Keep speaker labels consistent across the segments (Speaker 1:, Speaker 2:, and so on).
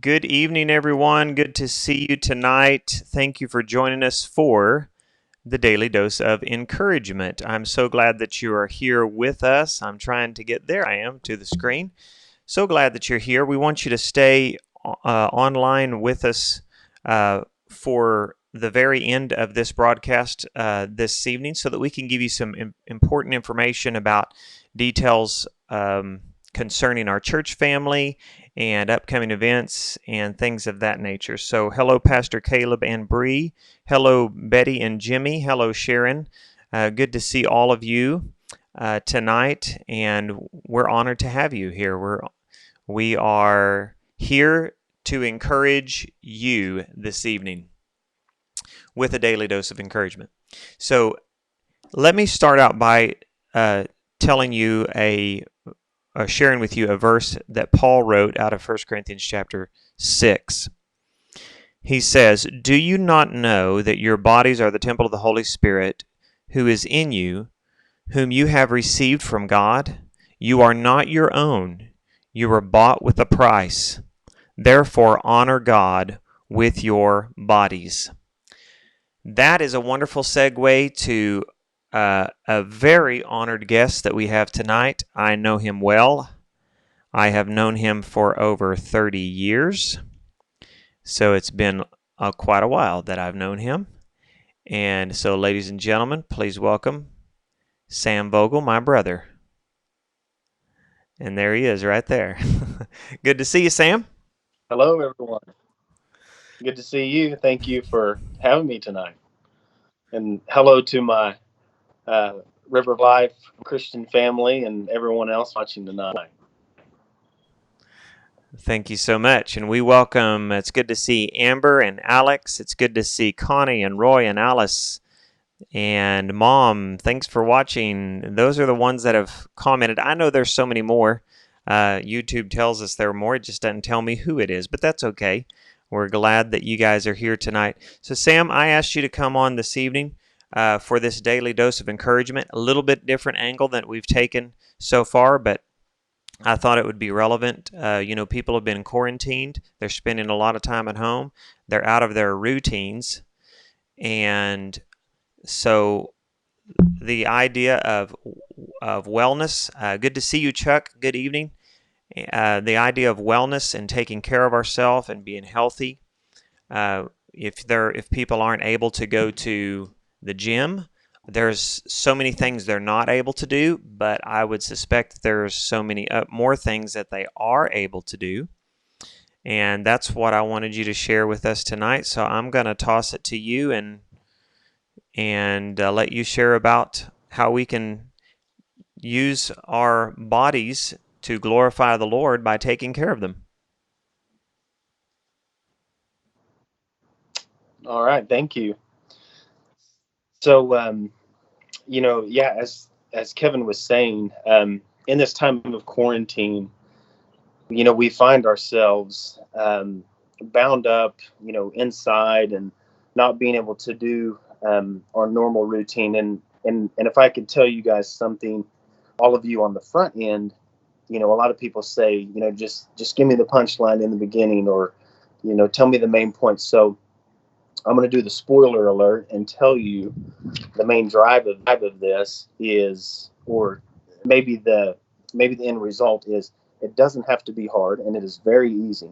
Speaker 1: Good evening, everyone. Good to see you tonight. Thank you for joining us for the Daily Dose of Encouragement. I'm so glad that you are here with us. I'm trying to get there. I am to the screen. So glad that you're here. We want you to stay online with us for the very end of this broadcast this evening so that we can give you some important information about details concerning our church family and upcoming events and things of that nature. So hello, Pastor Caleb and Bree. Hello, Betty and Jimmy. Hello, Sharon. Good to see all of you tonight, and we're honored to have you here. We are here to encourage you this evening with a daily dose of encouragement. So let me start out by telling you sharing with you a verse that Paul wrote out of 1 Corinthians chapter 6. He says, "Do you not know that your bodies are the temple of the Holy Spirit who is in you, whom you have received from God? You are not your own. You were bought with a price. Therefore, honor God with your bodies." That is a wonderful segue to a very honored guest that we have tonight. I know him well. I have known him for over 30 years. So it's been quite a while that I've known him. And so, ladies and gentlemen, please welcome Sam Vogel, my brother. And there he is right there. Good to see you, Sam.
Speaker 2: Hello, everyone. Good to see you. Thank you for having me tonight. And hello to my River of Life Christian family and everyone else watching tonight.
Speaker 1: Thank you so much. And we welcome, it's good to see Amber and Alex. It's good to see Connie and Roy and Alice. And Mom, thanks for watching. Those are the ones that have commented. I know there's so many more. YouTube tells us there are more. It just doesn't tell me who it is, but that's okay. We're glad that you guys are here tonight. So, Sam, I asked you to come on this evening for this daily dose of encouragement. A little bit different angle than we've taken so far, but I thought it would be relevant. People have been quarantined. They're spending a lot of time at home. They're out of their routines. And so the idea of wellness, good to see you, Chuck. Good evening. The idea of wellness and taking care of ourselves and being healthy. If people aren't able to go to the gym, there's so many things they're not able to do, but I would suspect there's so many more things that they are able to do. And that's what I wanted you to share with us tonight. So I'm going to toss it to you and let you share about how we can use our bodies to glorify the Lord by taking care of them.
Speaker 2: All right, thank you. So, as Kevin was saying, in this time of quarantine, we find ourselves bound up, inside and not being able to do our normal routine. And if I could tell you guys something, all of you on the front end, a lot of people say, just give me the punchline in the beginning, or, tell me the main points. So I'm going to do the spoiler alert and tell you the main drive of this is, or maybe the end result is, it doesn't have to be hard, and it is very easy.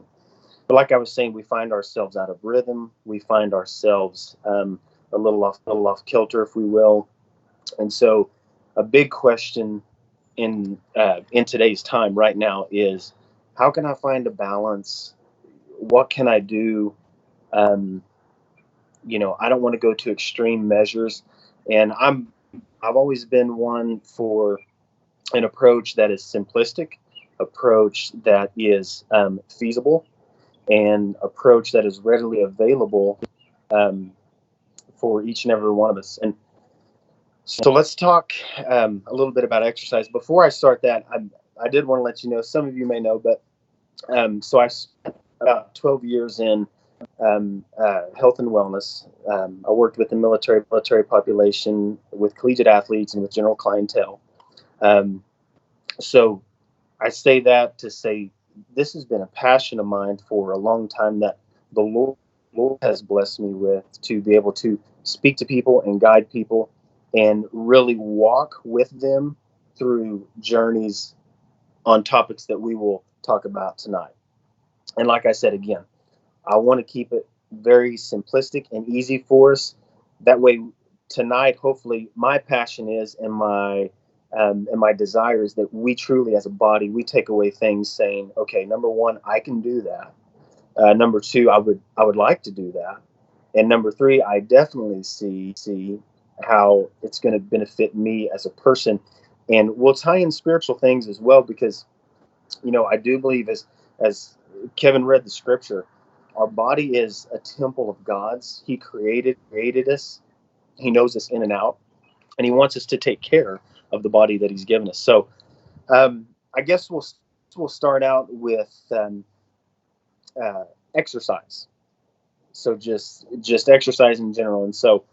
Speaker 2: But like I was saying, we find ourselves out of rhythm. We find ourselves a little off kilter, if we will. And so, a big question in today's time right now is, how can I find a balance? What can I do? I don't want to go to extreme measures, and I've always been one for an approach that is simplistic, approach that is feasible, and approach that is readily available for each and every one of us. And so let's talk a little bit about exercise. Before I start that, I did want to let you know, some of you may know, but so I spent about 12 years in health and wellness. I worked with the military population, with collegiate athletes, and with general clientele. So I say that to say this has been a passion of mine for a long time that the Lord has blessed me with, to be able to speak to people and guide people and really walk with them through journeys on topics that we will talk about tonight. And like I said, again, I want to keep it very simplistic and easy for us. That way, tonight, hopefully, my passion is, and my desire is that we truly, as a body, we take away things saying, okay, number one, I can do that. Number two, I would like to do that. And number three, I definitely see how it's going to benefit me as a person. And we'll tie in spiritual things as well, because I do believe, as Kevin read the scripture, our body is a temple of God's. He created us. He knows us in and out, and he wants us to take care of the body that he's given us. So I guess we'll start out with exercise. So just exercise in general. And so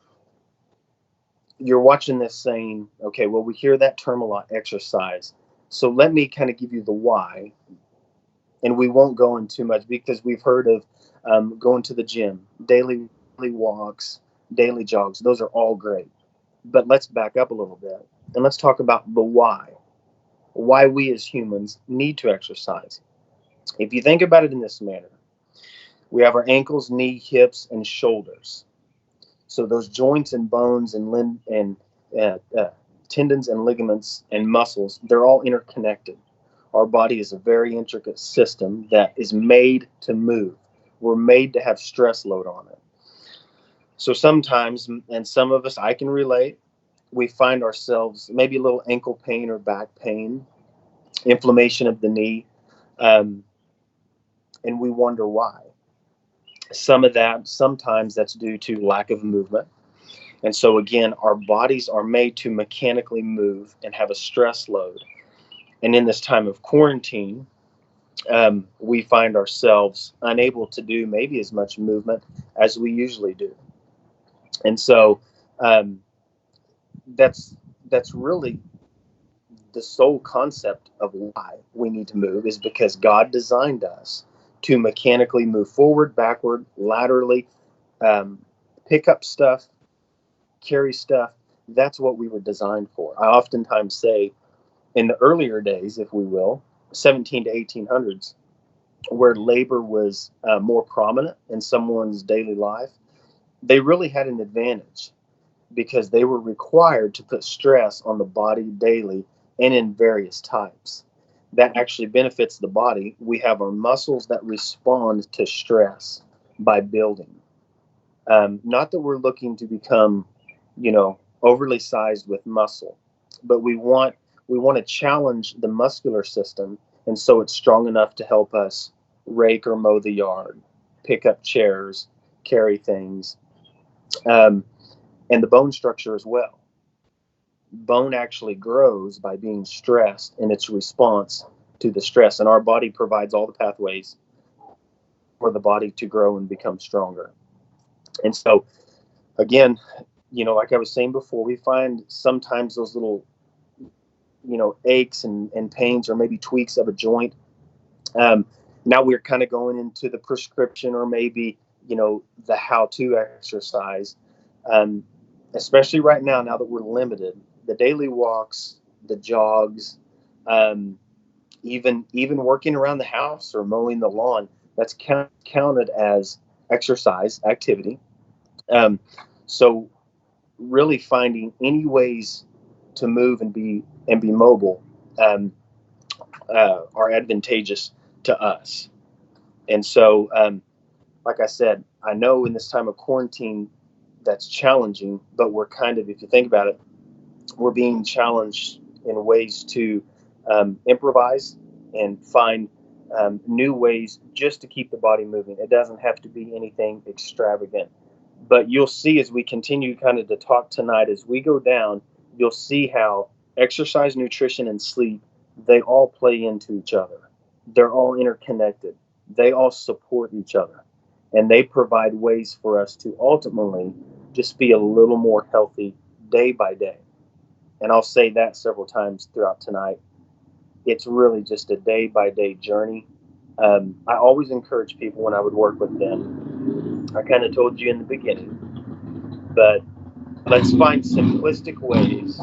Speaker 2: you're watching this saying, okay, well, we hear that term a lot, exercise. So let me kind of give you the why, and we won't go in too much, because we've heard of going to the gym, daily walks, daily jogs. Those are all great. But let's back up a little bit and let's talk about the why we as humans need to exercise. If you think about it in this manner, we have our ankles, knee, hips, and shoulders. So those joints and bones and tendons and ligaments and muscles, they're all interconnected. Our body is a very intricate system that is made to move. We're made to have stress load on it. So sometimes, and some of us, I can relate, we find ourselves maybe a little ankle pain or back pain, inflammation of the knee, and we wonder why. Sometimes that's due to lack of movement. And so again, our bodies are made to mechanically move and have a stress load. And in this time of quarantine, we find ourselves unable to do maybe as much movement as we usually do. And so that's really the sole concept of why we need to move, is because God designed us to mechanically move forward, backward, laterally, pick up stuff, carry stuff. That's what we were designed for. I oftentimes say, in the earlier days, if we will, 17 to 1800s, where labor was more prominent in someone's daily life, they really had an advantage, because they were required to put stress on the body daily and in various types. That actually benefits the body. We have our muscles that respond to stress by building. Not that we're looking to become, overly sized with muscle, but we want to challenge the muscular system, and so it's strong enough to help us rake or mow the yard, pick up chairs, carry things, and the bone structure as well. Bone actually grows by being stressed in its response to the stress, and our body provides all the pathways for the body to grow and become stronger. And so, again, like I was saying before, we find sometimes those little, aches and pains, or maybe tweaks of a joint. Now we're kind of going into the prescription, or maybe, the how-to exercise, especially right now that we're limited. The daily walks, the jogs, even working around the house or mowing the lawn, that's counted as exercise activity. So really finding any ways to move and be mobile are advantageous to us. And so, like I said, I know in this time of quarantine that's challenging, but we're kind of, if you think about it, we're being challenged in ways to improvise and find new ways just to keep the body moving. It doesn't have to be anything extravagant. But you'll see, as we continue kind of to talk tonight, as we go down, you'll see how exercise, nutrition, and sleep, they all play into each other. They're all interconnected. They all support each other. And they provide ways for us to ultimately just be a little more healthy day by day. And I'll say that several times throughout tonight. It's really just a day by day journey. I always encourage people when I would work with them. I kind of told you in the beginning, but let's find simplistic ways.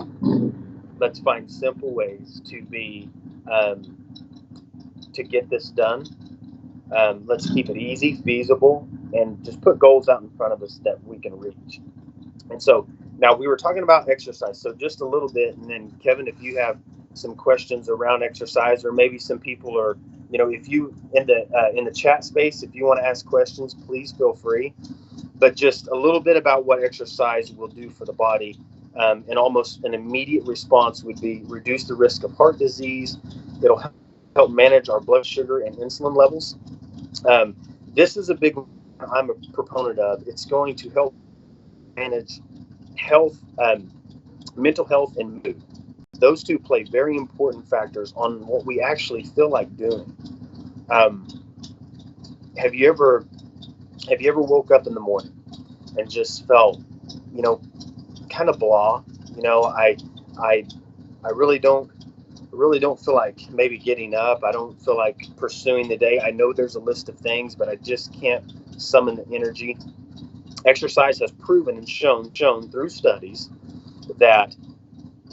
Speaker 2: Let's find simple ways um, to get this done. Let's keep it easy, feasible, and just put goals out in front of us that we can reach. And so now we were talking about exercise, so just a little bit, and then Kevin, if you have some questions around exercise, or maybe some people are, if you in the chat space, if you want to ask questions, please feel free. But just a little bit about what exercise will do for the body, and almost an immediate response would be reduce the risk of heart disease. It'll help manage our blood sugar and insulin levels. Um, this is a big one I'm a proponent of. It's going to help manage health, mental health, and mood. Those two play very important factors on what we actually feel like doing. Um, have you ever woke up in the morning and just felt, you know, kind of blah? I I really don't feel like maybe getting up. I don't feel like pursuing the day. I know there's a list of things, but I just can't summon the energy. Exercise has proven and shown through studies that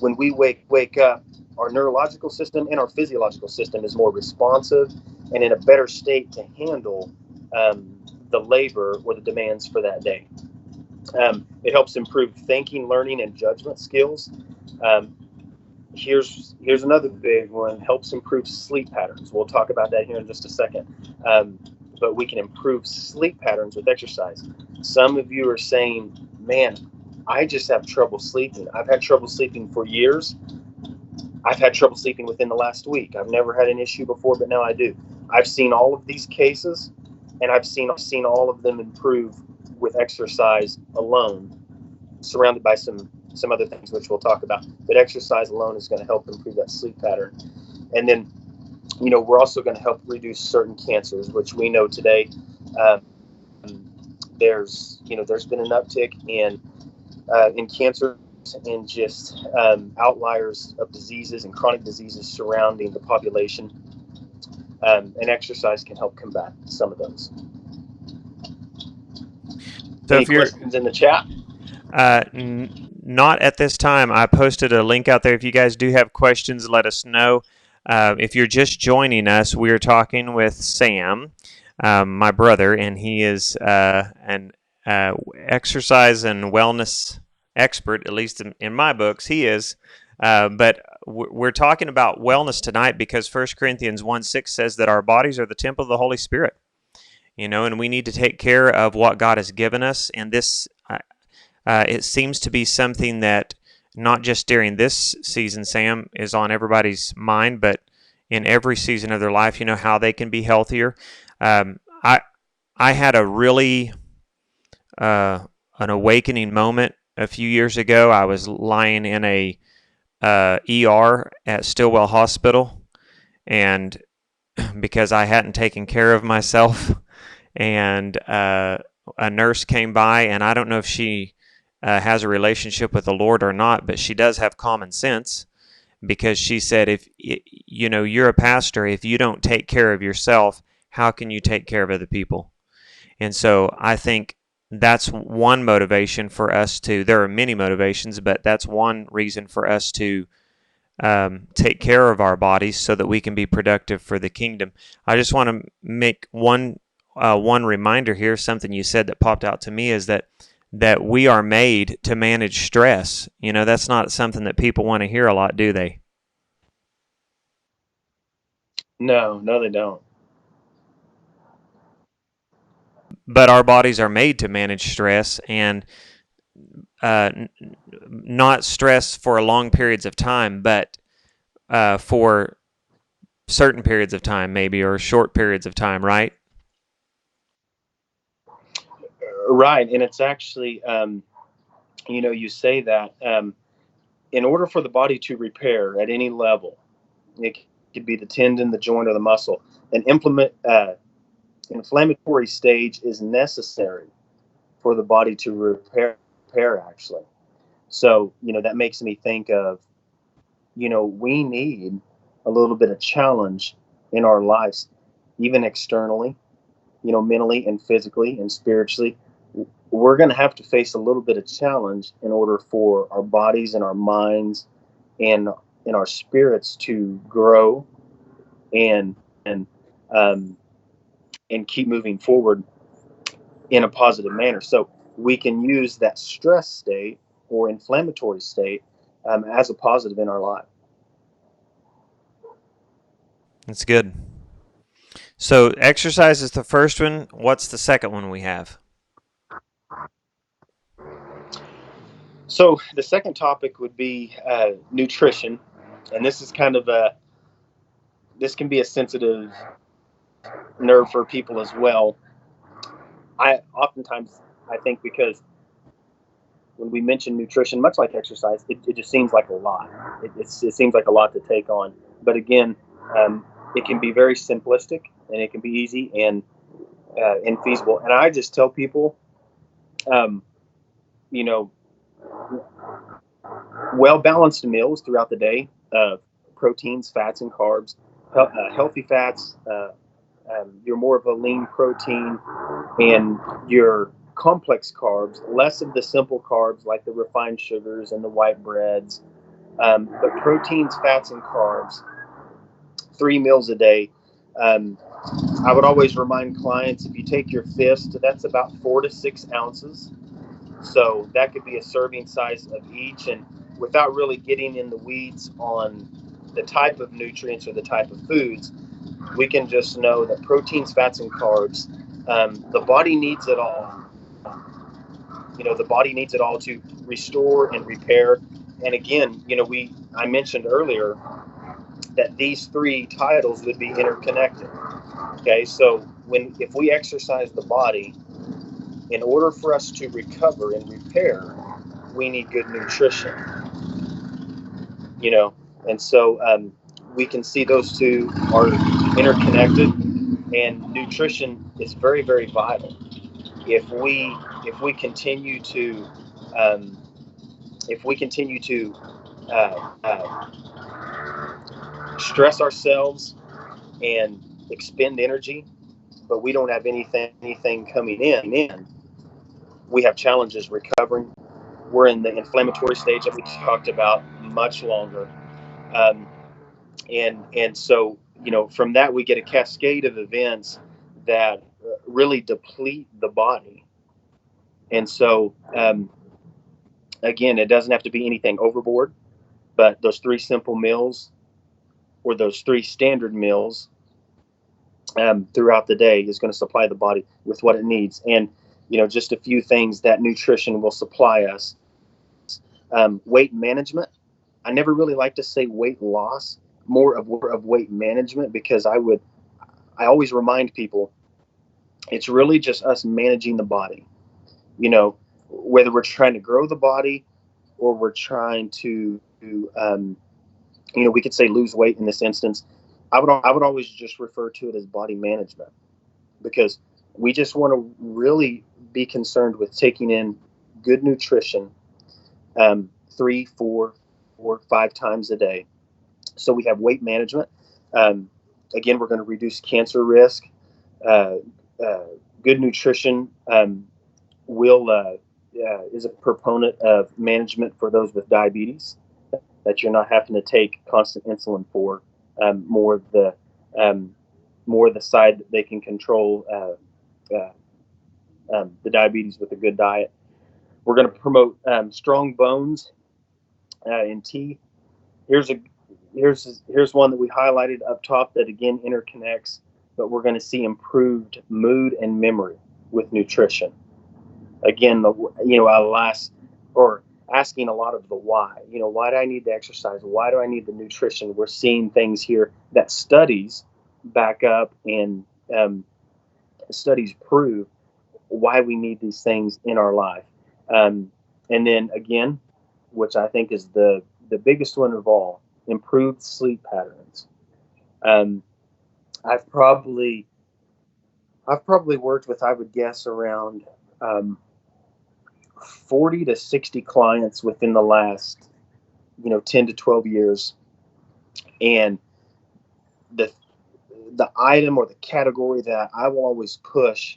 Speaker 2: when we wake up, our neurological system and our physiological system is more responsive and in a better state to handle the labor or the demands for that day. It helps improve thinking, learning, and judgment skills. Um, here's another big one: helps improve sleep patterns. We'll talk about that here in just a second. But we can improve sleep patterns with exercise. Some of you are saying, "Man, I just have trouble sleeping. I've had trouble sleeping for years. I've had trouble sleeping within the last week. I've never had an issue before, but now I do." I've seen all of these cases, and I've seen all of them improve with exercise alone, surrounded by some other things which we'll talk about. But exercise alone is going to help improve that sleep pattern. And then, we're also going to help reduce certain cancers, which we know today. Um, there's been an uptick in cancer and just outliers of diseases and chronic diseases surrounding the population. And exercise can help combat some of those.
Speaker 1: So
Speaker 2: Any
Speaker 1: if you're
Speaker 2: questions in the chat?
Speaker 1: not at this time, I posted a link out there. If you guys do have questions, let us know. If you're just joining us, we are talking with Sam, my brother, and he is an exercise and wellness expert, at least in my books. He is. But we're talking about wellness tonight because 1 Corinthians 1:6 says that our bodies are the temple of the Holy Spirit. And we need to take care of what God has given us. And this, it seems to be something that not just during this season, Sam, is on everybody's mind, but in every season of their life, how they can be healthier. I had a really an awakening moment a few years ago. I was lying in a ER at Stillwell Hospital, and because I hadn't taken care of myself, and a nurse came by, and I don't know if she has a relationship with the Lord or not, but she does have common sense, because she said, if you're a pastor, if you don't take care of yourself, how can you take care of other people? And so I think that's one motivation for us to, there are many motivations, but that's one reason for us to take care of our bodies so that we can be productive for the kingdom. I just want to make one reminder here. Something you said that popped out to me is that we are made to manage stress. That's not something that people want to hear a lot, do they?
Speaker 2: No, they don't.
Speaker 1: But our bodies are made to manage stress, and not stress for long periods of time, but for certain periods of time, maybe, or short periods of time, right?
Speaker 2: Right, and it's actually, you say that in order for the body to repair at any level, it could be the tendon, the joint, or the muscle. An inflammatory stage is necessary for the body to repair actually. So, that makes me think of, we need a little bit of challenge in our lives. even externally, mentally and physically and spiritually, we're going to have to face a little bit of challenge in order for our bodies and our minds and our spirits to grow and and um, and keep moving forward in a positive manner. So we can use that stress state or inflammatory state as a positive in our life.
Speaker 1: That's good. So exercise is the first one. What's the second one we have?
Speaker 2: So the second topic would be nutrition, and this is kind of this can be a sensitive nerve for people as well. I think because when we mention nutrition, much like exercise, it just seems like a lot. It seems like a lot to take on. But again, it can be very simplistic and it can be easy and feasible. And I just tell people, um, you know, well balanced meals throughout the day, proteins, fats, and carbs, healthy fats. You're more of a lean protein, and your complex carbs, less of the simple carbs like the refined sugars and the white breads, but proteins, fats, and carbs. 3 meals a day. I would always remind clients, if you take your fist, that's about 4 to 6 ounces. So that could be a serving size of each. And without really getting in the weeds on the type of nutrients or the type of foods, we can just know that proteins, fats, and carbs, the body needs it all. The body needs it all to restore and repair. And again, I mentioned earlier that these three titles would be interconnected. Okay, so if we exercise the body, in order for us to recover and repair, we need good nutrition. And so we can see those two are interconnected, and nutrition is very, very vital. If we continue to uh, uh, stress ourselves and expend energy, but we don't have anything coming in, we have challenges recovering. We're in the inflammatory stage that we talked about much longer, um, and so from that we get a cascade of events that really deplete the body. And so again, it doesn't have to be anything overboard, but those 3 simple meals or those 3 standard meals throughout the day is going to supply the body with what it needs. And just a few things that nutrition will supply us. Weight management. I never really like to say weight loss, more of weight management, because I always remind people it's really just us managing the body. Whether we're trying to grow the body or we're trying to we could say lose weight in this instance. I would always just refer to it as body management, because we just want to really be concerned with taking in good nutrition 3, 4, or 5 times a day. So we have weight management. Again, we're going to reduce cancer risk. Good nutrition is a proponent of management for those with diabetes, that you're not having to take constant insulin for. More of the side that they can control the diabetes with a good diet. We're going to promote strong bones and teeth. Here's one that we highlighted up top that again interconnects, but we're going to see improved mood and memory with nutrition. Again, asking a lot of the why. Why do I need the exercise? Why do I need the nutrition? We're seeing things here that studies back up, and studies prove why we need these things in our life. And then again, which I think is the biggest one of all, improved sleep patterns. I've probably worked with, I would guess, around 40 to 60 clients within the last 10 to 12 years, and the item or the category that I will always push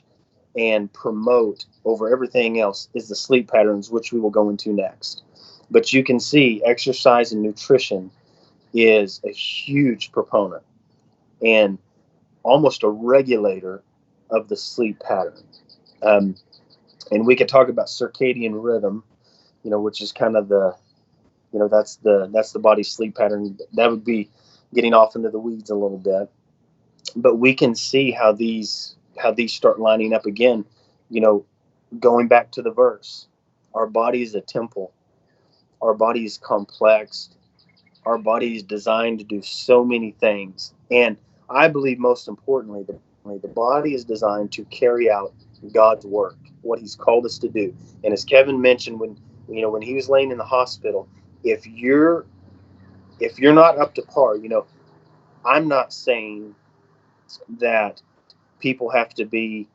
Speaker 2: and promote over everything else is the sleep patterns, which we will go into next. But you can see exercise and nutrition is a huge proponent and almost a regulator of the sleep pattern. Um, and we could talk about circadian rhythm, which is kind of that's the body's sleep pattern. That would be getting off into the weeds a little bit, but we can see how these start lining up again. Going back to the verse, our body is a temple. Our body is complex. Our body is designed to do so many things, and I believe most importantly, the body is designed to carry out God's work, what He's called us to do. And as Kevin mentioned, when he was laying in the hospital, if you're not up to par, I'm not saying that people have to be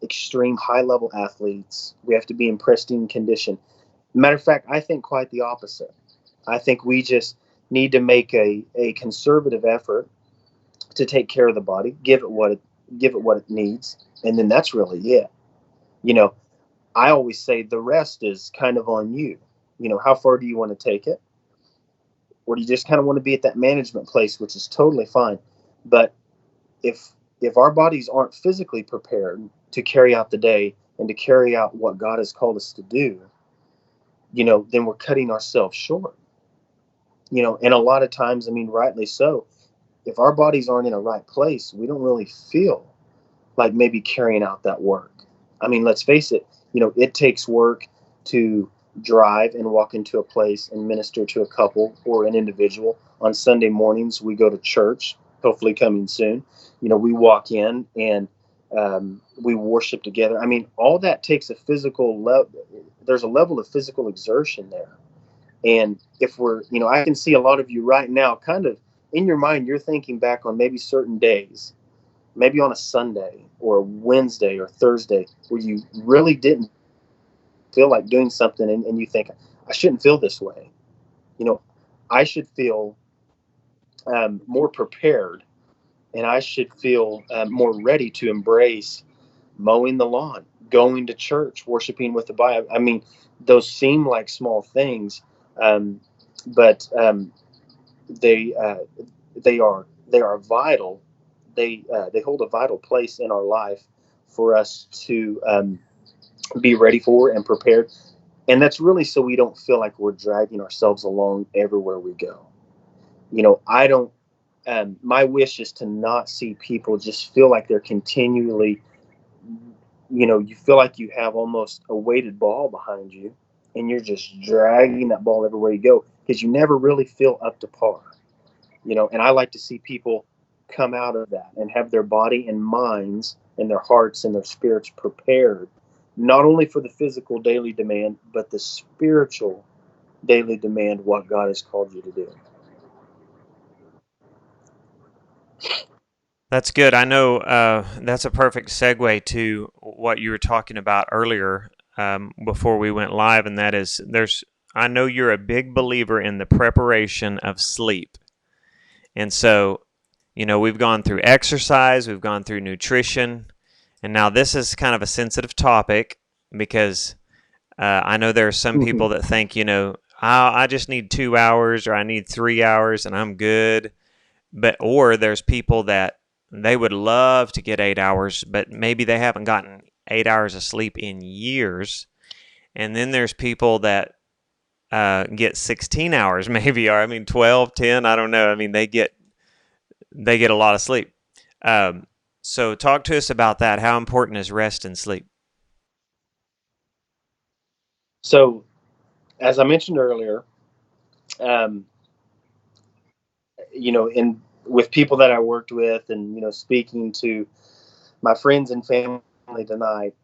Speaker 2: extreme high level athletes. We have to be in pristine condition. Matter of fact, I think quite the opposite. I think we just need to make a conservative effort to take care of the body, give it what it needs, and then that's really it. I always say the rest is kind of on you. How far do you want to take it? Or do you just kind of want to be at that management place, which is totally fine. But if our bodies aren't physically prepared to carry out the day and to carry out what God has called us to do, then we're cutting ourselves short. And a lot of times, rightly so, if our bodies aren't in a right place, we don't really feel like maybe carrying out that work. Let's face it, it takes work to drive and walk into a place and minister to a couple or an individual. On Sunday mornings, we go to church, hopefully coming soon. We walk in and we worship together. All that takes a physical level. There's a level of physical exertion there. And if I can see a lot of you right now, kind of in your mind, you're thinking back on maybe certain days, maybe on a Sunday or a Wednesday or Thursday, where you really didn't feel like doing something, and you think, I shouldn't feel this way. I should feel more prepared, and I should feel more ready to embrace mowing the lawn, going to church, worshiping with the Bible. Those seem like small things, but they are vital. They hold a vital place in our life for us to be ready for and prepared. And that's really so we don't feel like we're dragging ourselves along everywhere we go. I don't. My wish is to not see people just feel like they're continually. You feel like you have almost a weighted ball behind you, and you're just dragging that ball everywhere you go because you never really feel up to par. And I like to see people come out of that and have their body and minds and their hearts and their spirits prepared, not only for the physical daily demand, but the spiritual daily demand, what God has called you to do.
Speaker 1: That's good. I know that's a perfect segue to what you were talking about earlier before we went live, and that is I know you're a big believer in the preparation of sleep. And so, we've gone through exercise, we've gone through nutrition, and now this is kind of a sensitive topic because I know there are some people that think, I just need 2 hours or I need 3 hours and I'm good. Or there's people that they would love to get 8 hours, but maybe they haven't gotten 8 hours of sleep in years. And then there's people that get 16 hours maybe, or 12, 10, I don't know. They get a lot of sleep. So talk to us about that. How important is rest and sleep?
Speaker 2: So, as I mentioned earlier, um, with people that I worked with, and speaking to my friends and family tonight,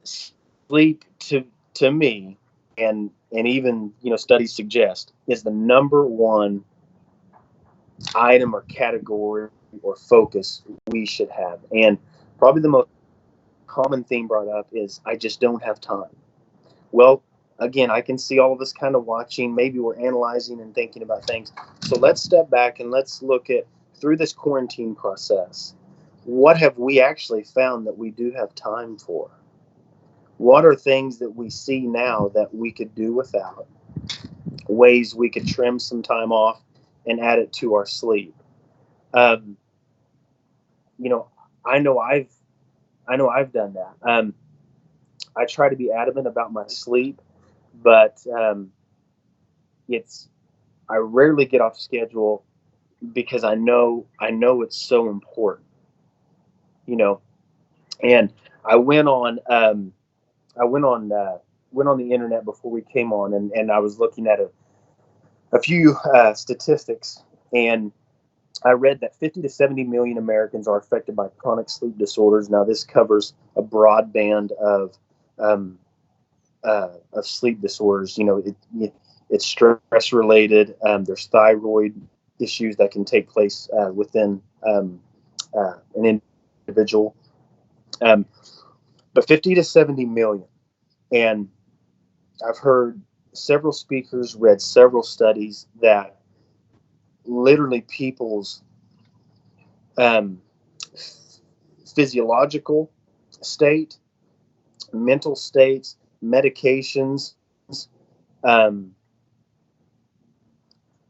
Speaker 2: sleep to me, and even studies suggest, is the number one item or category or focus we should have. And probably the most common theme brought up is, I just don't have time. Well, again, I can see all of us kind of watching. Maybe we're analyzing and thinking about things. So let's step back and let's look at through this quarantine process, what have we actually found that we do have time for? What are things that we see now that we could do without? Ways we could trim some time off and add it to our sleep. Um, you know, I know I've done that. I try to be adamant about my sleep, but it's I rarely get off schedule because I know it's so important. You know, and I went on I went on the internet before we came on, and I was looking at a few statistics, and I read that 50 to 70 million Americans are affected by chronic sleep disorders. Now, this covers a broad band um, of sleep disorders. You know, it's stress related. There's thyroid issues that can take place within an individual. Um, but 50 to 70 million. And I've heard several speakers, read several studies that literally people's um, physiological state, mental states, medications, um,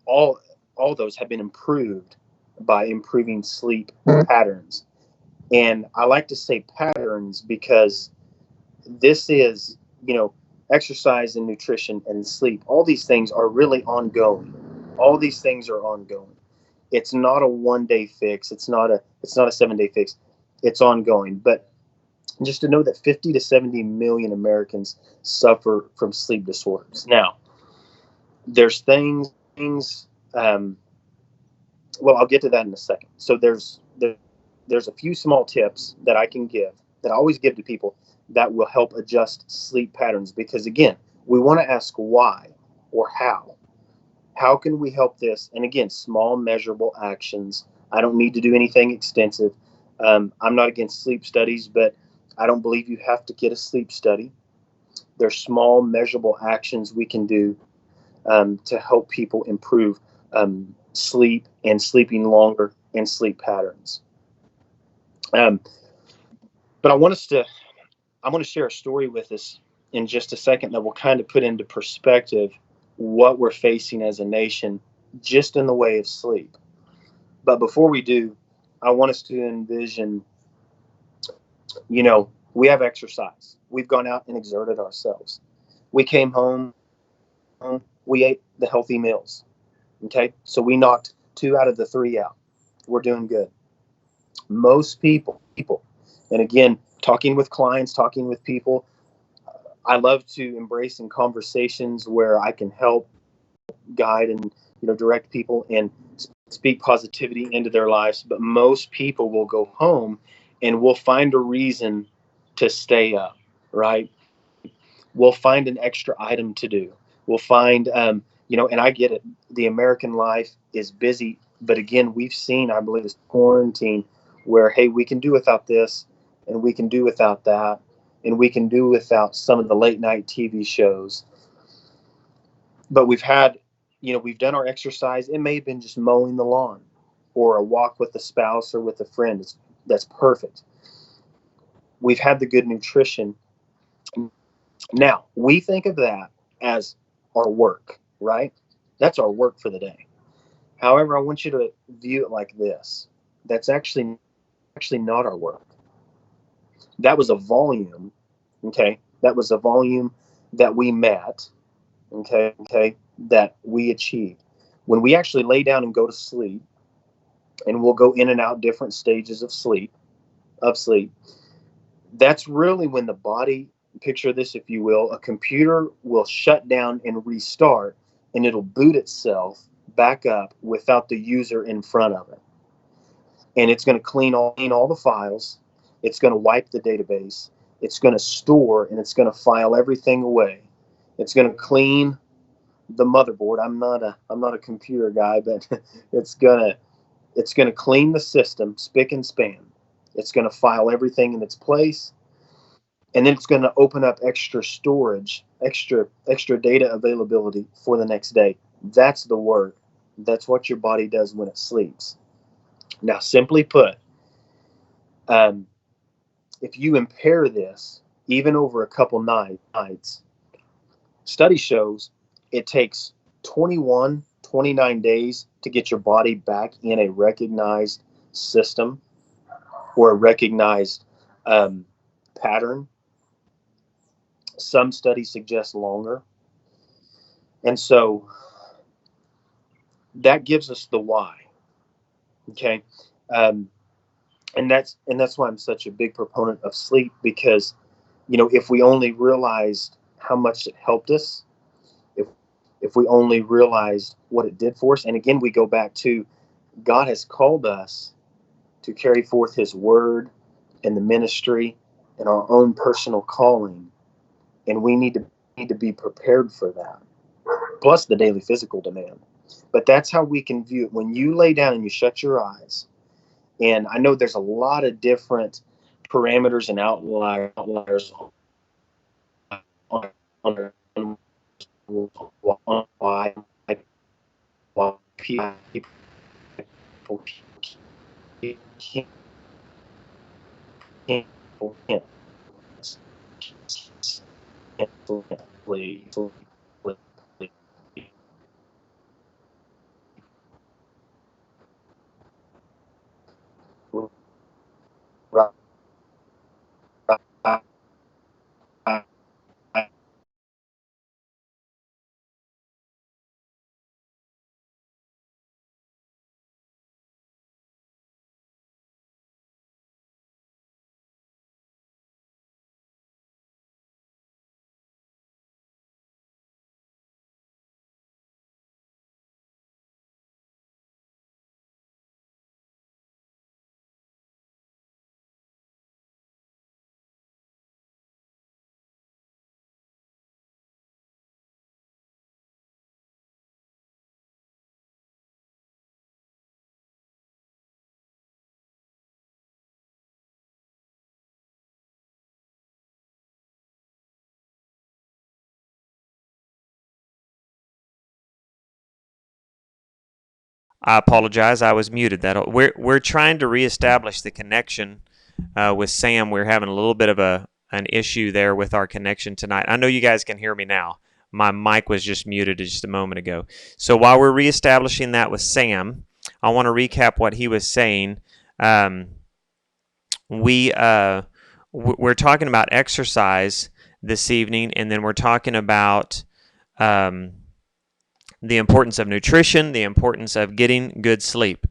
Speaker 2: all all those have been improved by improving sleep patterns. And I like to say patterns because this is, you know, exercise and nutrition and sleep. All these things are really ongoing. All these things are ongoing. It's not a 1 day fix. It's not a 7 day fix. It's ongoing. But just to know that 50 to 70 million Americans suffer from sleep disorders. Now, there's things. Um, well, I'll get to that in a second. So there's a few small tips that I can give, that I always give to people, that will help adjust sleep patterns. Because again, we want to ask why or how. How can we help this? And again, small measurable actions. I don't need to do anything extensive. I'm not against sleep studies, but I don't believe you have to get a sleep study. There's small measurable actions we can do to help people improve sleep and sleeping longer and sleep patterns. Um, but I want to share a story with us in just a second that will kind of put into perspective what we're facing as a nation just in the way of sleep. But before we do, I want us to envision, you know, we have exercise. We've gone out and exerted ourselves. We came home, we ate the healthy meals. Okay. So we knocked 2 out of the 3 out. We're doing good. Most people, and again, talking with clients, talking with people, I love to embrace in conversations where I can help guide and, you know, direct people and speak positivity into their lives. But most people will go home and will find a reason to stay up, right? We'll find an extra item to do. We'll find, you know, and I get it. The American life is busy, but again, we've seen, I believe, this quarantine where, hey, we can do without this, and we can do without that, and we can do without some of the late night TV shows. But we've had, you know, we've done our exercise. It may have been just mowing the lawn or a walk with a spouse or with a friend. That's perfect. We've had the good nutrition. Now, we think of that as our work, right? That's our work for the day. However, I want you to view it like this. That's actually not our work. That was a volume, okay? That was a volume that we met, okay, that we achieved. When we actually lay down and go to sleep, and we'll go in and out different stages of sleep, that's really when the body, picture this if you will, a computer will shut down and restart, and it'll boot itself back up without the user in front of it. And it's going to clean all the files. It's going to wipe the database. It's going to store, and it's going to file everything away. It's going to clean the motherboard. I'm not a computer guy, but it's going to clean the system spick and span. It's going to file everything in its place, and then it's going to open up extra storage, extra data availability for the next day. That's the work. That's what your body does when it sleeps. Now, simply put, um, if you impair this, even over a couple nights, study shows it takes 21, 29 days to get your body back in a recognized system or a recognized pattern. Some studies suggest longer. And so that gives us the why. Okay. Um, and that's why I'm such a big proponent of sleep, because if we only realized how much it helped us, if if we only realized what it did for us, and again we go back to God has called us to carry forth His word and the ministry and our own personal calling, and we need to be prepared for that. Plus the daily physical demand. But that's how we can view it. When you lay down and you shut your eyes, and I know there's a lot of different parameters and outliers on why people can't
Speaker 1: I apologize. I was muted. That we're trying to reestablish the connection with Sam. We're having a little bit of an issue there with our connection tonight. I know you guys can hear me now. My mic was just muted just a moment ago. So while we're reestablishing that with Sam, I want to recap what he was saying. We're talking about exercise this evening, and then we're talking about the importance of nutrition, the importance of getting good sleep.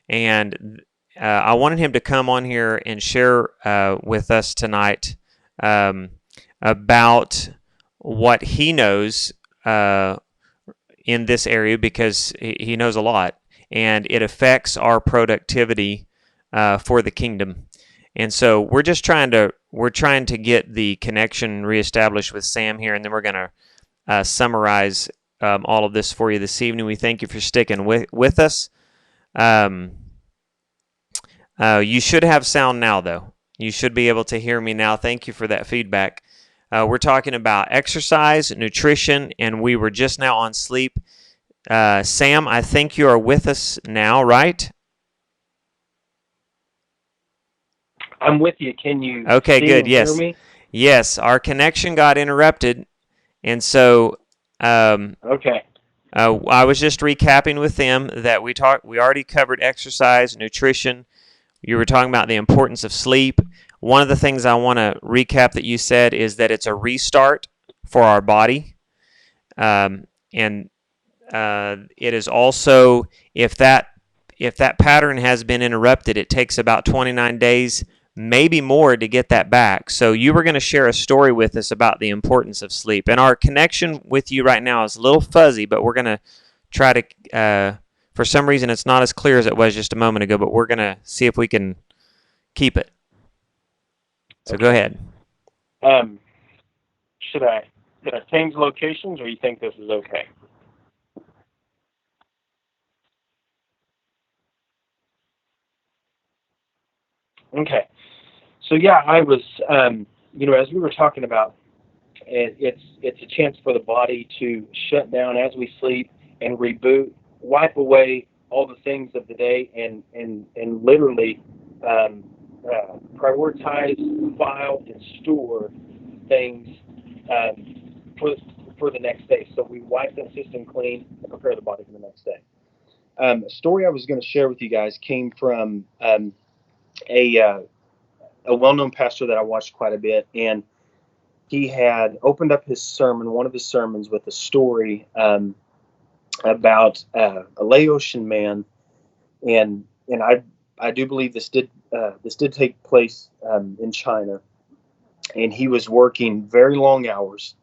Speaker 1: And I wanted him to come on here and share with us tonight about what he knows in this area, because he knows a lot, and it affects our productivity for the kingdom. And so we're trying to get the connection reestablished with Sam here, and then we're going to summarize all of this for you this evening. We thank you for sticking with us. You should have sound now, though. You should be able to hear me now. Thank you for that feedback. We're talking about exercise, nutrition, and we were just now on sleep. Sam, I think you are with us now, right?
Speaker 2: I'm with you. Can you
Speaker 1: Okay,
Speaker 2: see
Speaker 1: good.
Speaker 2: and hear
Speaker 1: Yes.
Speaker 2: me?
Speaker 1: Yes, our connection got interrupted, and so
Speaker 2: Okay.
Speaker 1: I was just recapping with them that we already covered exercise, nutrition. You were talking about the importance of sleep. One of the things I want to recap that you said is that it's a restart for our body, and it is also, if that pattern has been interrupted, it takes about 29 days, maybe more, to get that back. So you were going to share a story with us about the importance of sleep, and our connection with you right now is a little fuzzy, but we're going to try to. For some reason, it's not as clear as it was just a moment ago, but we're going to see if we can keep it. So
Speaker 2: Okay.
Speaker 1: go ahead.
Speaker 2: Should I change locations, or you think this is okay? Okay. So yeah, I was, as we were talking about, it's a chance for the body to shut down as we sleep and reboot, wipe away all the things of the day and literally prioritize, file, and store things for the next day. So we wipe that system clean and prepare the body for the next day. A story I was going to share with you guys came from a well-known pastor that I watched quite a bit, and he had opened up his sermon, one of his sermons, with a story about a Laotian man, and I do believe this did take place in China, and he was working very long hours,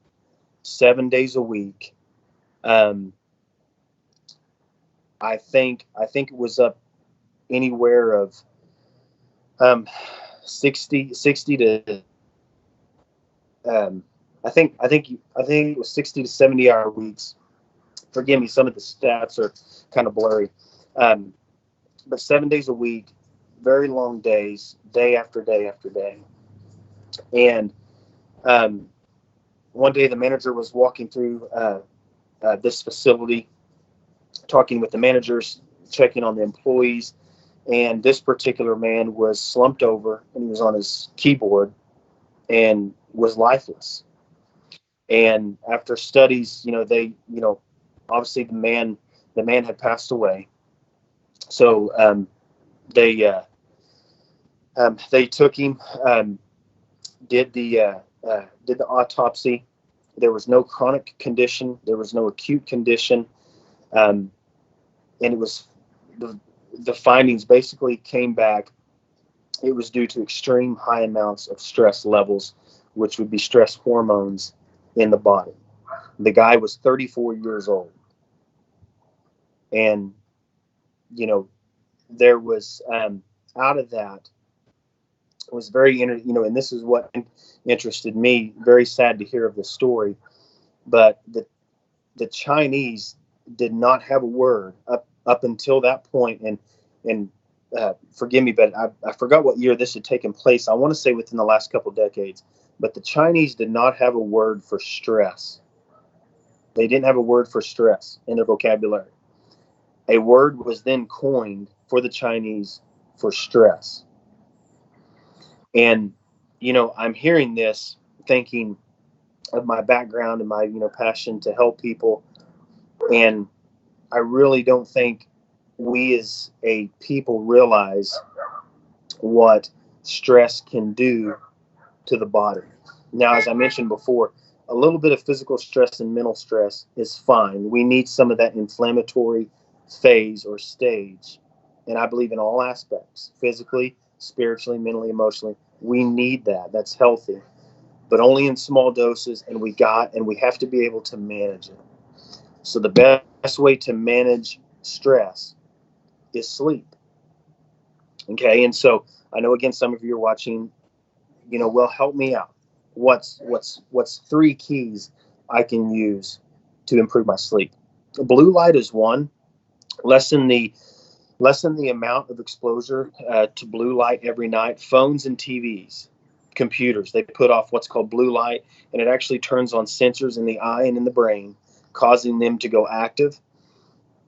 Speaker 2: 7 days a week. I think it was up anywhere of 60 to I think it was 60 to 70 hour weeks. Forgive me, some of the stats are kind of blurry. But 7 days a week, very long days, day after day after day. And one day the manager was walking through this facility, talking with the managers, checking on the employees. And this particular man was slumped over, and he was on his keyboard and was lifeless. And after studies, obviously the man had passed away. So they took him, did the autopsy. There was no chronic condition. There was no acute condition. And it was the findings basically came back. It was due to extreme high amounts of stress levels, which would be stress hormones in the body. The guy was 34 years old. And, there was, out of that, it was very, and this is what interested me, very sad to hear of the story, but the Chinese did not have a word up until that point. And forgive me, but I forgot what year this had taken place. I want to say within the last couple decades, but the Chinese did not have a word for stress. They didn't have a word for stress in their vocabulary. A word was then coined for the Chinese for stress. And, I'm hearing this thinking of my background and my, passion to help people. And I really don't think we as a people realize what stress can do to the body. Now, as I mentioned before, a little bit of physical stress and mental stress is fine. We need some of that inflammatory phase or stage. And I believe in all aspects, physically, spiritually, mentally, emotionally. We need that. That's healthy, but only in small doses. And we have to be able to manage it. So the best way to manage stress is sleep. Okay. And so I know, again, some of you are watching, well, help me out. What's 3 keys I can use to improve my sleep? Blue light is one. Lessen the amount of exposure to blue light every night. Phones and TVs, computers, they put off what's called blue light, and it actually turns on sensors in the eye and in the brain, causing them to go active.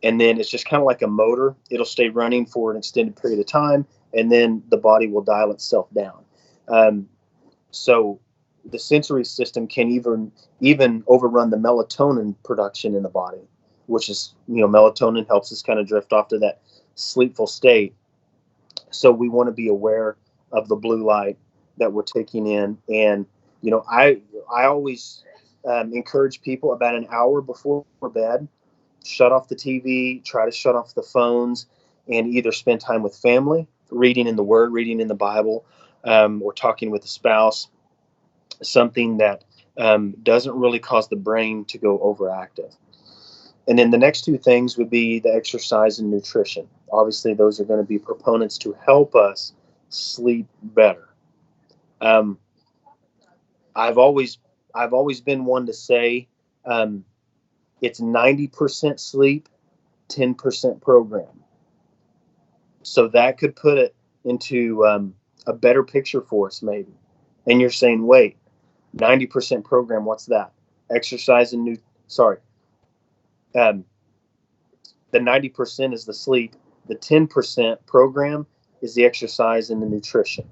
Speaker 2: And then it's just kind of like a motor. It'll stay running for an extended period of time, and then the body will dial itself down. So the sensory system can even overrun the melatonin production in the body, which is, melatonin helps us kind of drift off to that sleepful state. So we want to be aware of the blue light that we're taking in. And, I always encourage people about an hour before bed, shut off the TV, try to shut off the phones, and either spend time with family, reading in the Word, reading in the Bible, or talking with a spouse, something that doesn't really cause the brain to go overactive. And then the next 2 things would be the exercise and nutrition. Obviously, those are going to be proponents to help us sleep better. I've always been one to say it's 90% sleep, 10% program. So that could put it into a better picture for us, maybe. And you're saying, wait, 90% program, what's that? Exercise and The 90% is the sleep. The 10% program is the exercise and the nutrition.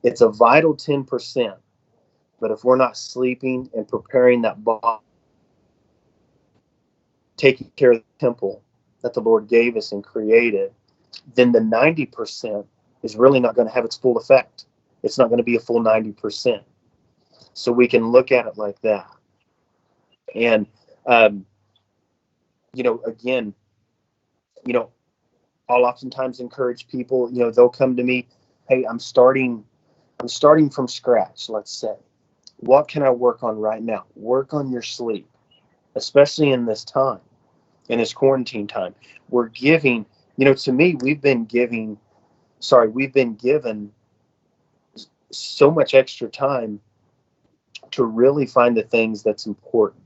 Speaker 2: It's a vital 10%. But if we're not sleeping and preparing that body, taking care of the temple that the Lord gave us and created, then the 90% is really not going to have its full effect. It's not going to be a full 90%. So we can look at it like that. And, again, I'll oftentimes encourage people, they'll come to me, hey, I'm starting from scratch, let's say. What can I work on right now? Work on your sleep, especially in this time, in this quarantine time. We're giving, to me, we've been given so much extra time to really find the things that's important,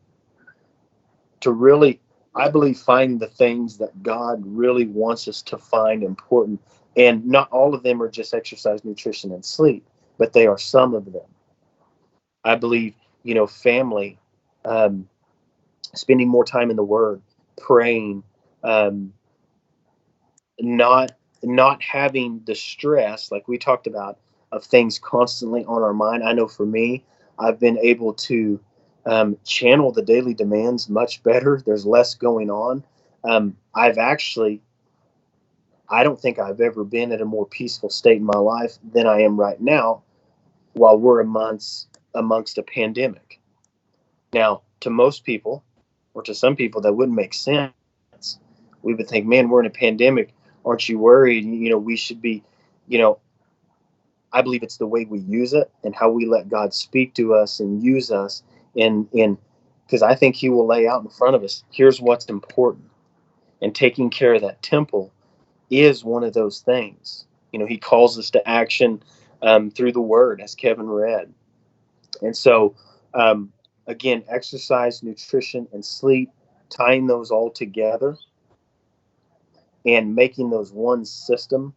Speaker 2: to really, I believe, find the things that God really wants us to find important. And not all of them are just exercise, nutrition, and sleep, but they are some of them. I believe, family, spending more time in the Word, praying, not having the stress, like we talked about, of things constantly on our mind. I know for me, I've been able to channel the daily demands much better. There's less going on. I don't think I've ever been at a more peaceful state in my life than I am right now while we're amongst a pandemic. Now, to most people, or to some people, that wouldn't make sense. We would think, man, we're in a pandemic. Aren't you worried? We should be, I believe it's the way we use it and how we let God speak to us and use us because I think he will lay out in front of us, here's what's important. And taking care of that temple is one of those things. He calls us to action through the Word, as Kevin read. And so, again, exercise, nutrition, and sleep, tying those all together and making those one system.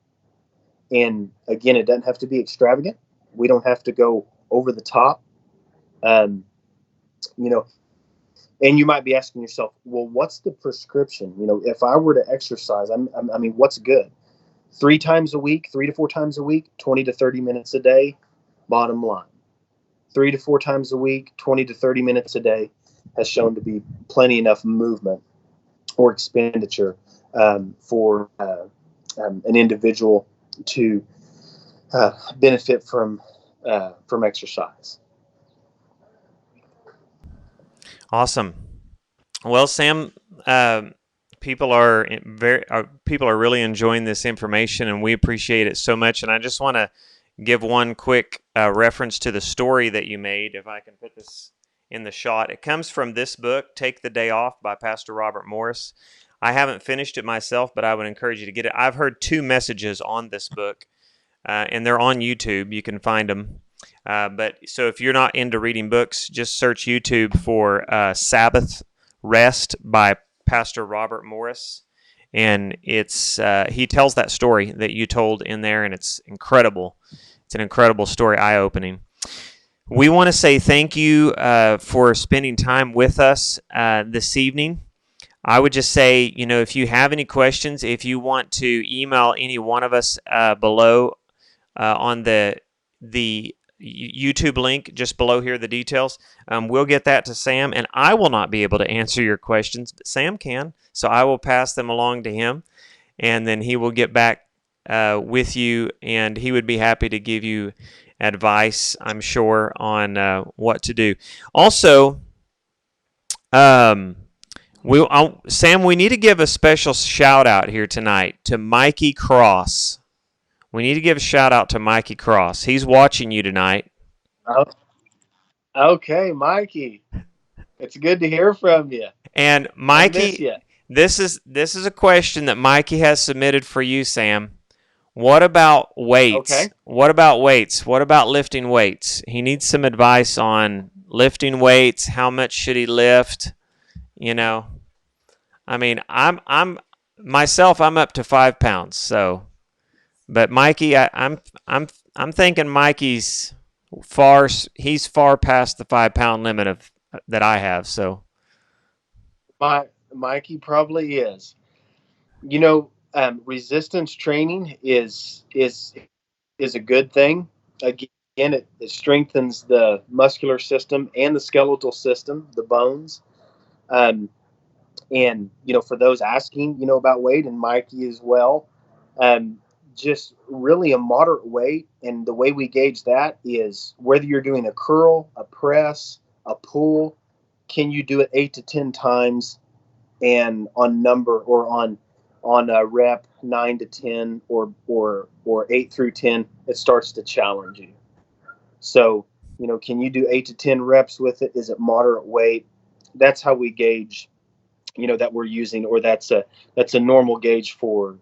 Speaker 2: And again, it doesn't have to be extravagant. We don't have to go over the top. And you might be asking yourself, well, what's the prescription? If I were to exercise, I mean, what's good? 3 times a week, 3 to 4 times a week, 20 to 30 minutes a day, bottom line. 3 to 4 times a week, 20 to 30 minutes a day has shown to be plenty enough movement or expenditure for an individual to benefit from exercise.
Speaker 1: Awesome. Well, Sam, people are really enjoying this information, and we appreciate it so much. And I just want to give one quick reference to the story that you made, if I can put this in the shot. It comes from this book, Take the Day Off by Pastor Robert Morris. I haven't finished it myself, but I would encourage you to get it. I've heard 2 messages on this book, and they're on YouTube. You can find them. So if you're not into reading books, just search YouTube for Sabbath Rest by Pastor Robert Morris. And it's he tells that story that you told in there, and it's incredible. It's an incredible story, eye-opening. We want to say thank you for spending time with us this evening. I would just say, if you have any questions, if you want to email any one of us below on the YouTube link just below here, the details, we'll get that to Sam, and I will not be able to answer your questions, but Sam can, so I will pass them along to him, and then he will get back with you, and he would be happy to give you advice, I'm sure, on what to do. Also, Sam, we need to give a special shout out here tonight to Mikey Cross. We need to give a shout out to Mikey Cross. He's watching you tonight.
Speaker 2: Oh, okay, Mikey. It's good to hear from you.
Speaker 1: And Mikey, this is a question that Mikey has submitted for you, Sam. What about weights?
Speaker 2: Okay.
Speaker 1: What about weights? What about lifting weights? He needs some advice on lifting weights. How much should he lift? I mean, I'm up to 5 pounds, so. But Mikey, I'm thinking Mikey's he's far past the 5 pound limit that I have. So,
Speaker 2: Mikey probably is. Resistance training is a good thing. Again, it strengthens the muscular system and the skeletal system, the bones. Um, and for those asking, about weight, and Mikey as well, um, just really a moderate weight. And the way we gauge that is whether you're doing a curl, a press, a pull, can you do it 8 to 10 times, and on number or on a rep 9 to 10 or 8 through 10, it starts to challenge you. So can you do 8 to 10 reps with it? Is it moderate weight? That's how we gauge that we're using, or that's a normal gauge for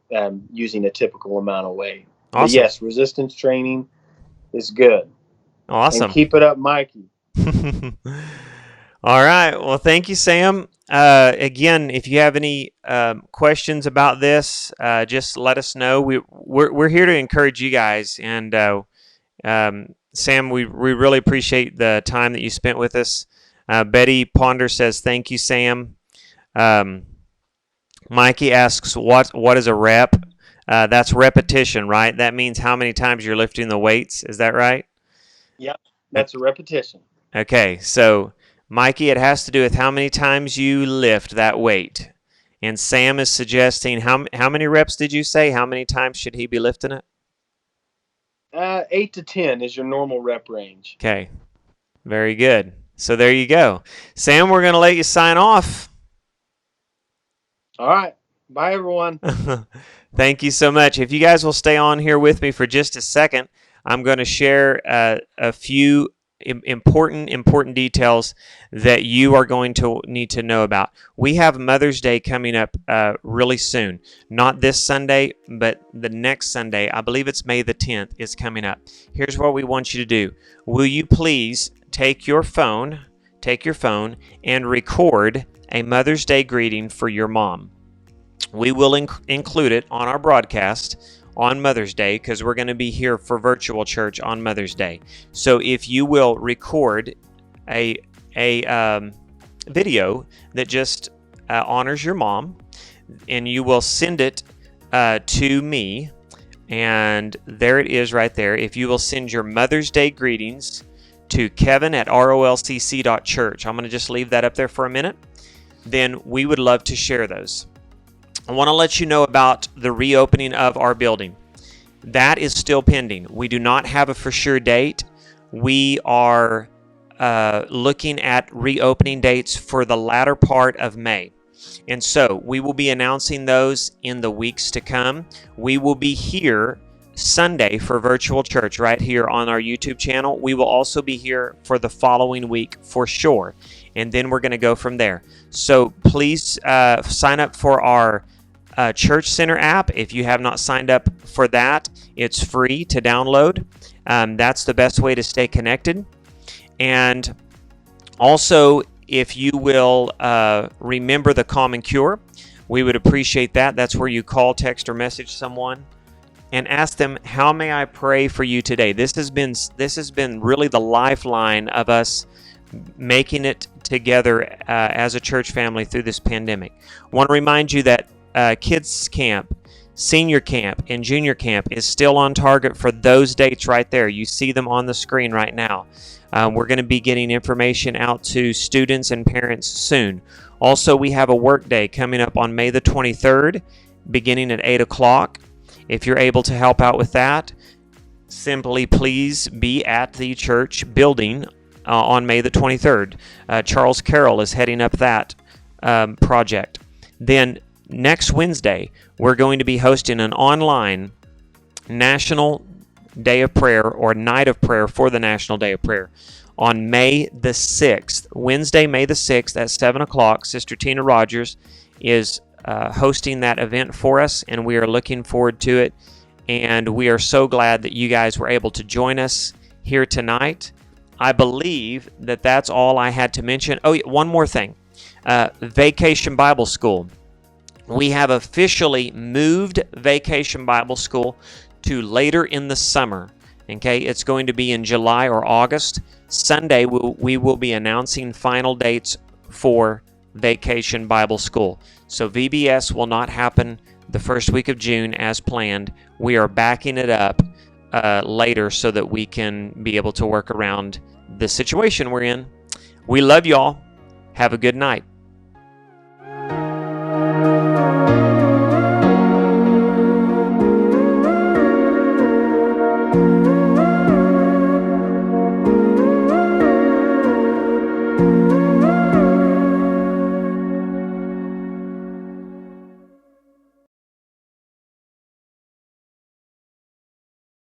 Speaker 2: using a typical amount of weight. But
Speaker 1: Awesome.
Speaker 2: yes, resistance training is good.
Speaker 1: Awesome.
Speaker 2: And keep it up, Mikey.
Speaker 1: All right. Well, thank you, Sam. Again, if you have any questions about this, just let us know. We're here to encourage you guys. And Sam, we really appreciate the time that you spent with us. Betty Ponder says, thank you, Sam. Mikey asks, what is a rep? That's repetition, right? That means how many times you're lifting the weights. Is that right?
Speaker 2: Yep, that's a repetition.
Speaker 1: Okay, so Mikey, it has to do with how many times you lift that weight. And Sam is suggesting, how many reps did you say? How many times should he be lifting it?
Speaker 2: 8 to 10 is your normal rep range.
Speaker 1: Okay, very good. So there you go. Sam, we're going to let you sign off.
Speaker 2: All right. Bye, everyone.
Speaker 1: Thank you so much. If you guys will stay on here with me for just a second, I'm going to share a few important details that you are going to need to know about. We have Mother's Day coming up really soon. Not this Sunday, but the next Sunday. I believe it's May the 10th is coming up. Here's what we want you to do. Will you please take your phone and record a Mother's Day greeting for your mom. We will include it on our broadcast on Mother's Day because we're going to be here for virtual church on Mother's Day. So if you will record a video that just honors your mom, and you will send it to me, and there it is right there. If you will send your Mother's Day greetings to kevin@rolcc.church. I'm going to just leave that up there for a minute. Then we would love to share those. I want to let you know about the reopening of our building. That is still pending. We do not have a for sure date. We are looking at reopening dates for the latter part of May. And so we will be announcing those in the weeks to come. We will be here Sunday for virtual church right here on our YouTube channel. We will also be here for the following week for sure. And then we're going to go from there. So please sign up for our Church Center app. If you have not signed up for that, it's free to download. That's the best way to stay connected. And also, if you will remember the Common Cure, we would appreciate that. That's where you call, text, or message someone and ask them, how may I pray for you today? This has been really the lifeline of us making it together as a church family through this pandemic. I want to remind you that kids camp, senior camp, and junior camp is still on target for those dates right there. You see them on the screen right now. We're going to be getting information out to students and parents soon. Also, we have a work day coming up on May the 23rd, beginning at 8 o'clock. If you're able to help out with that, simply please be at the church building on May the 23rd. Charles Carroll is heading up that project. Then next Wednesday, we're going to be hosting an online National Day of Prayer or Night of Prayer for the National Day of Prayer on May the 6th. Wednesday, May the 6th at 7 o'clock. Sister Tina Rogers is hosting that event for us, and we are looking forward to it. And we are so glad that you guys were able to join us here tonight. I believe that that's all I had to mention. Oh, one more thing. Vacation Bible School. We have officially moved Vacation Bible School to later in the summer. Okay, it's going to be in July or August. Sunday, we will be announcing final dates for Vacation Bible School. So VBS will not happen the first week of June as planned. We are backing it up later so that we can be able to work around the situation we're in. We love y'all. Have a good night.